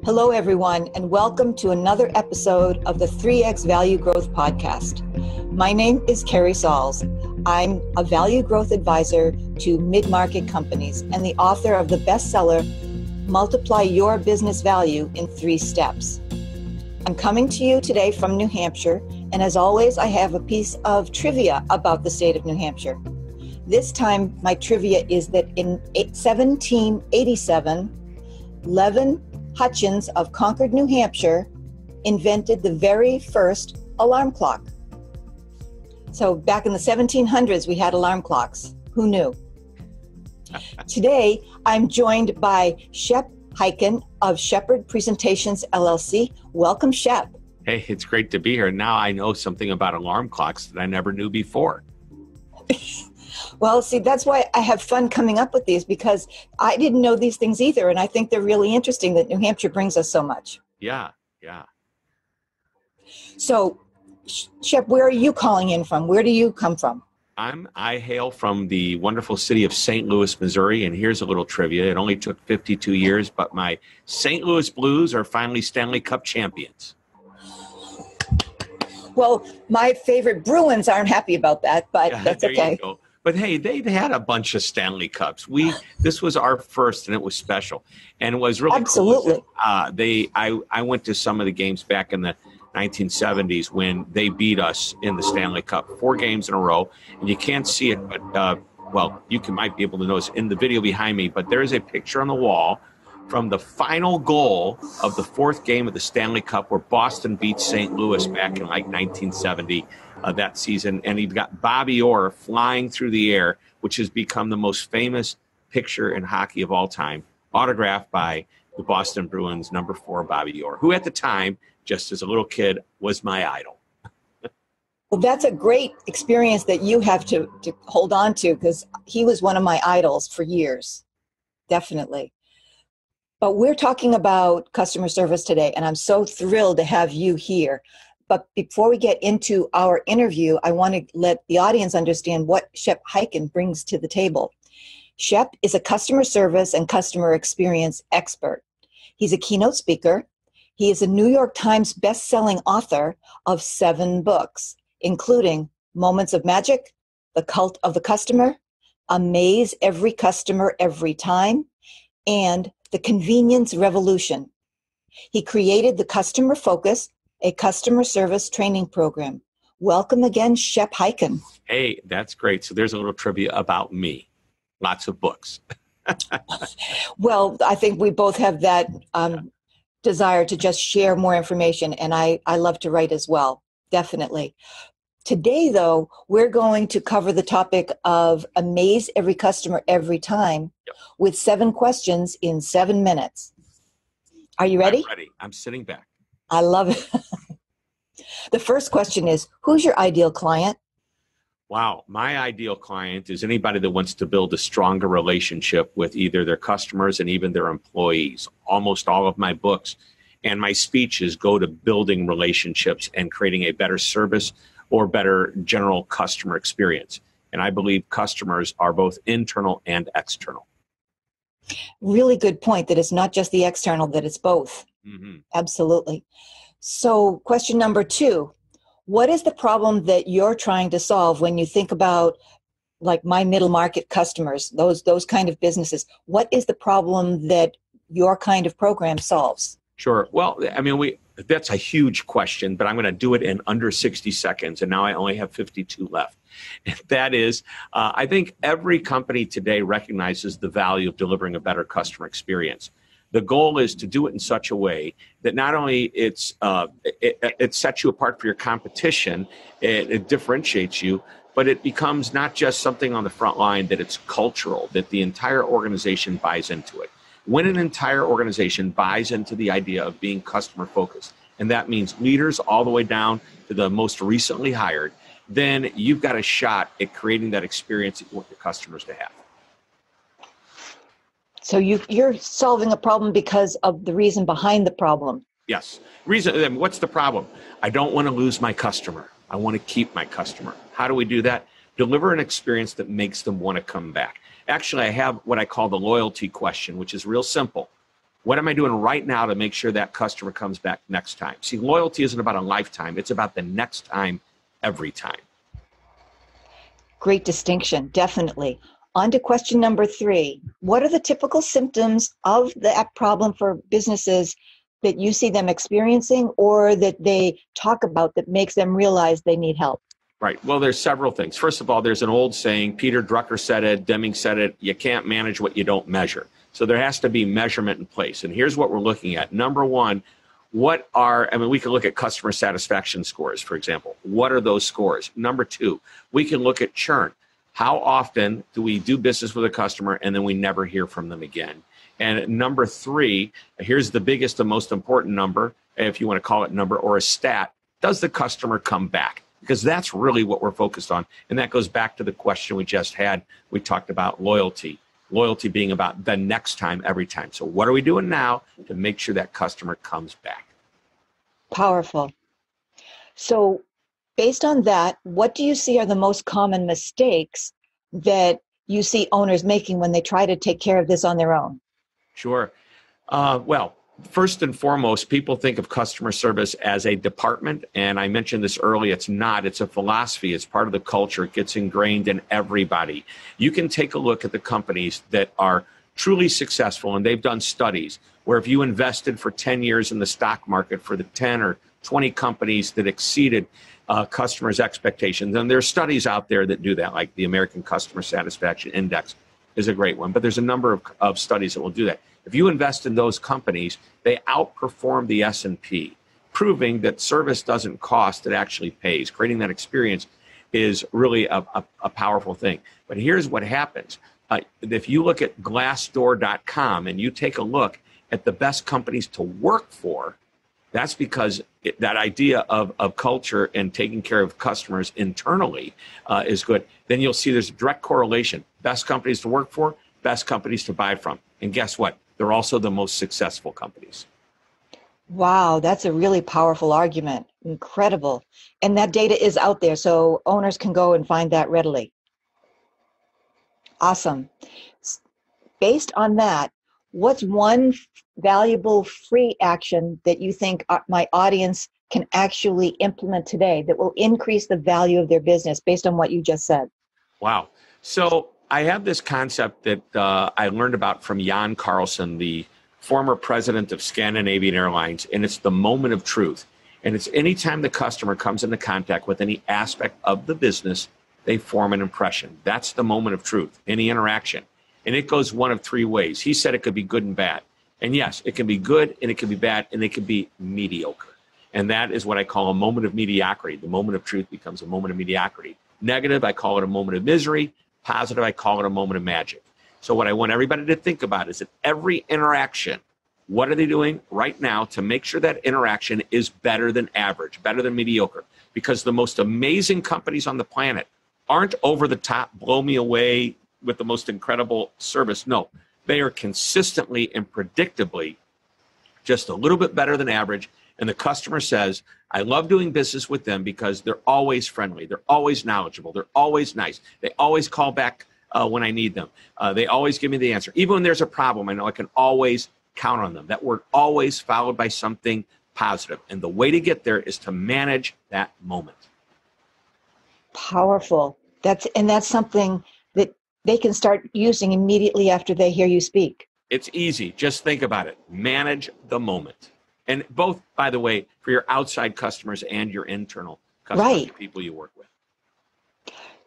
Hello, everyone, and welcome to another episode of the 3X Value Growth Podcast. My name is Carrie Sauls. I'm a value growth advisor to mid-market companies and the author of the bestseller, Multiply Your Business Value in 3 Steps. I'm coming to you today from New Hampshire, and as always, I have a piece of trivia about the state of New Hampshire. This time, my trivia is that in 1787, Levin Hutchins of Concord, New Hampshire, invented the very first alarm clock. So back in the 1700s, we had alarm clocks. Who knew? Today, I'm joined by Shep Hyken of Shepherd Presentations, LLC. Welcome, Shep. Hey, it's great to be here. Now I know something about alarm clocks that I never knew before. Well, see, that's why I have fun coming up with these, because I didn't know these things either, and I think they're really interesting that New Hampshire brings us so much. Yeah. So, Shep, where are you calling in from? Where do you come from? I hail from the wonderful city of St. Louis, Missouri, and here's a little trivia. It only took 52 years, but my St. Louis Blues are finally Stanley Cup champions. Well, my favorite Bruins aren't happy about that, but that's okay. You go. But hey, they've had a bunch of Stanley Cups. This was our first, and it was special, and it was really absolutely cool. I went to some of the games back in the 1970s when they beat us in the Stanley Cup 4 games in a row, and you can't see it, but you might be able to notice in the video behind me. But there is a picture on the wall from the final goal of the 4th game of the Stanley Cup, where Boston beat St. Louis back in like 1970. That season, and you've got Bobby Orr flying through the air, which has become the most famous picture in hockey of all time, autographed by the Boston Bruins number 4 Bobby Orr, who at the time, just as a little kid, was my idol. Well, that's a great experience that you have to hold on to, because he was one of my idols for years, definitely. But we're talking about customer service today, and I'm so thrilled to have you here. But before we get into our interview, I want to let the audience understand what Shep Hyken brings to the table. Shep is a customer service and customer experience expert. He's a keynote speaker. He is a New York Times best-selling author of 7 books, including Moments of Magic, The Cult of the Customer, Amaze, Every Customer, Every Time, and The Convenience Revolution. He created the Customer Focus, a customer service training program. Welcome again, Shep Hyken. Hey, that's great. So there's a little trivia about me. Lots of books. Well, I think we both have that desire to just share more information, and I love to write as well, definitely. Today, though, we're going to cover the topic of Amaze Every Customer Every Time with 7 questions in 7 minutes. Are you ready? I'm ready. I'm sitting back. I love it. The first question is, who's your ideal client? Wow. My ideal client is anybody that wants to build a stronger relationship with either their customers and even their employees. Almost all of my books and my speeches go to building relationships and creating a better service or better general customer experience. And I believe customers are both internal and external. Really good point, that it's not just the external, that it's both. Mm-hmm. Absolutely. So question number 2, what is the problem that you're trying to solve when you think about like my middle market customers, those kind of businesses? What is the problem that your kind of program solves? Sure. Well, I mean, that's a huge question, but I'm going to do it in under 60 seconds. And now I only have 52 left. And that is, I think every company today recognizes the value of delivering a better customer experience. The goal is to do it in such a way that not only it sets you apart for your competition, it differentiates you, but it becomes not just something on the front line, that it's cultural, that the entire organization buys into it. When an entire organization buys into the idea of being customer focused, and that means leaders all the way down to the most recently hired, then you've got a shot at creating that experience that you want your customers to have. So you're solving a problem because of the reason behind the problem. Yes. What's the problem? I don't want to lose my customer. I want to keep my customer. How do we do that? Deliver an experience that makes them want to come back. Actually, I have what I call the loyalty question, which is real simple. What am I doing right now to make sure that customer comes back next time? See, loyalty isn't about a lifetime. It's about the next time, every time. Great distinction, definitely. On to question number 3. What are the typical symptoms of that problem for businesses that you see them experiencing or that they talk about that makes them realize they need help? Right. Well, there's several things. First of all, there's an old saying, Peter Drucker said it, Deming said it, you can't manage what you don't measure. So there has to be measurement in place. And here's what we're looking at. Number one, we can look at customer satisfaction scores, for example. What are those scores? Number 2, we can look at churn. How often do we do business with a customer and then we never hear from them again? And number 3, here's the biggest and most important number, if you want to call it number or a stat, does the customer come back? Because that's really what we're focused on. And that goes back to the question we just had. We talked about loyalty. Loyalty being about the next time, every time. So what are we doing now to make sure that customer comes back? Powerful. So based on that, what do you see are the most common mistakes that you see owners making when they try to take care of this on their own? Sure. Well, first and foremost, people think of customer service as a department. And I mentioned this earlier, it's not. It's a philosophy. It's part of the culture. It gets ingrained in everybody. You can take a look at the companies that are truly successful, and they've done studies where if you invested for 10 years in the stock market for the 10 or 20 companies that exceeded customers' expectations, and there's studies out there that do that, like the American Customer Satisfaction Index is a great one, but there's a number of studies that will do that. If you invest in those companies, they outperform the S&P, proving that service doesn't cost, it actually pays. Creating that experience is really a powerful thing. But here's what happens. If you look at glassdoor.com and you take a look at the best companies to work for, that's because that idea of culture and taking care of customers internally is good. Then you'll see there's a direct correlation. Best companies to work for, best companies to buy from. And guess what? They're also the most successful companies. Wow, that's a really powerful argument. Incredible. And that data is out there, so owners can go and find that readily. Awesome. Based on that, what's one valuable free action that you think my audience can actually implement today that will increase the value of their business based on what you just said? Wow. So I have this concept that I learned about from Jan Carlson, the former president of Scandinavian Airlines, and it's the moment of truth. And it's anytime the customer comes into contact with any aspect of the business, they form an impression. That's the moment of truth, any interaction. And it goes one of 3 ways. He said it could be good and bad. And yes, it can be good and it can be bad and it can be mediocre. And that is what I call a moment of mediocrity. The moment of truth becomes a moment of mediocrity. Negative, I call it a moment of misery. Positive, I call it a moment of magic. So what I want everybody to think about is that every interaction, what are they doing right now to make sure that interaction is better than average, better than mediocre? Because the most amazing companies on the planet aren't over the top, blow me away with the most incredible service. No, they are consistently and predictably just a little bit better than average. And the customer says, I love doing business with them because they're always friendly. They're always knowledgeable. They're always nice. They always call back when I need them. They always give me the answer. Even when there's a problem, I know I can always count on them. That word always followed by something positive. And the way to get there is to manage that moment. Powerful. That's something that they can start using immediately after they hear you speak. It's easy. Just think about it. Manage the moment. And both, by the way, for your outside customers and your internal customers, right. The people you work with.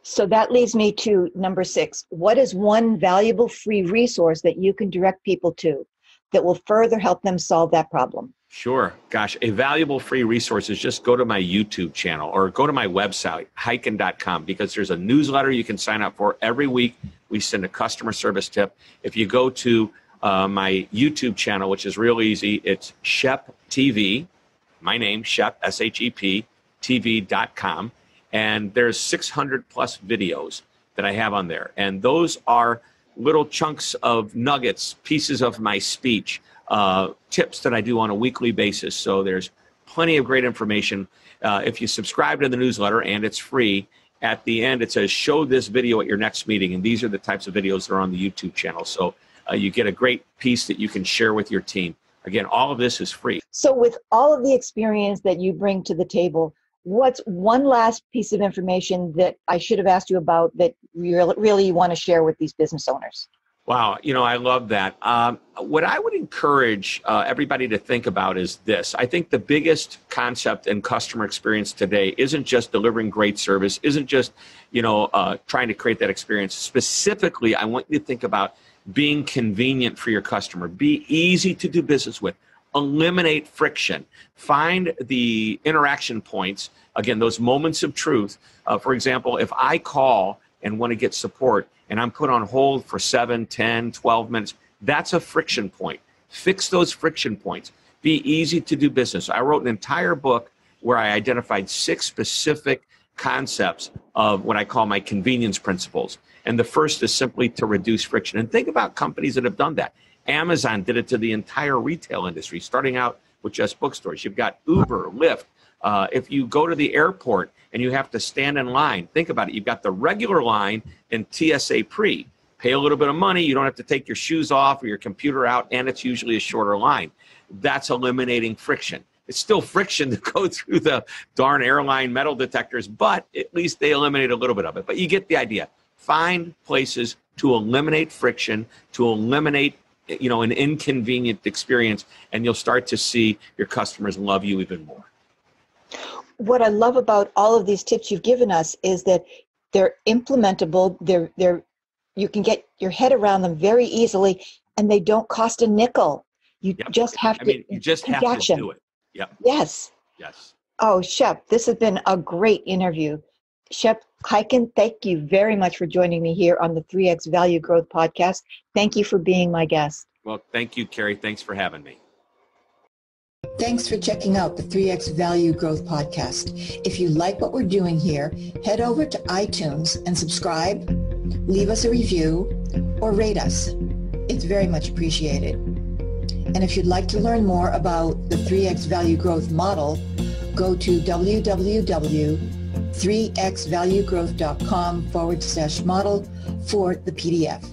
So that leads me to number 6. What is one valuable free resource that you can direct people to that will further help them solve that problem? Sure. Gosh, a valuable free resource is just go to my YouTube channel or go to my website, hyken.com, because there's a newsletter you can sign up for. Every week, we send a customer service tip. If you go to my YouTube channel, which is real easy, it's Shep TV, my name, Shep, S-H-E-P, TV.com. And there's 600 plus videos that I have on there. And those are little chunks of nuggets, pieces of my speech, tips that I do on a weekly basis. So there's plenty of great information. If you subscribe to the newsletter, and it's free, at the end it says, show this video at your next meeting. And these are the types of videos that are on the YouTube channel. So You get a great piece that you can share with your team. Again, all of this is free. So with all of the experience that you bring to the table, what's one last piece of information that I should have asked you about that you really want to share with these business owners? Wow, I love that. What I would encourage everybody to think about is this. I think the biggest concept in customer experience today isn't just delivering great service, isn't just, trying to create that experience. Specifically, I want you to think about being convenient for your customer. Be easy to do business with. Eliminate friction. Find the interaction points, again, those moments of truth. For example, if I call and want to get support and I'm put on hold for 7, 10, 12 minutes, that's a friction point. Fix those friction points. Be easy to do business. I wrote an entire book where I identified 6 specific concepts of what I call my convenience principles. And the first is simply to reduce friction. And think about companies that have done that. Amazon did it to the entire retail industry, starting out with just bookstores. You've got Uber, Lyft. If you go to the airport and you have to stand in line, think about it. You've got the regular line and TSA pre. Pay a little bit of money. You don't have to take your shoes off or your computer out, and it's usually a shorter line. That's eliminating friction. It's still friction to go through the darn airline metal detectors, but at least they eliminate a little bit of it. But you get the idea. Find places to eliminate friction, to eliminate an inconvenient experience, and you'll start to see your customers love you even more. What I love about all of these tips you've given us is that they're implementable. You can get your head around them very easily, and they don't cost a nickel. You just have to. You just have to do it. Yep. Yes. Yes. Oh, Shep, this has been a great interview. Shep Hyken, thank you very much for joining me here on the 3X Value Growth Podcast. Thank you for being my guest. Well, thank you, Carrie. Thanks for having me. Thanks for checking out the 3X Value Growth Podcast. If you like what we're doing here, head over to iTunes and subscribe, leave us a review, or rate us. It's very much appreciated. And if you'd like to learn more about the 3X Value Growth model, go to www.3xvaluegrowth.com/model for the PDF.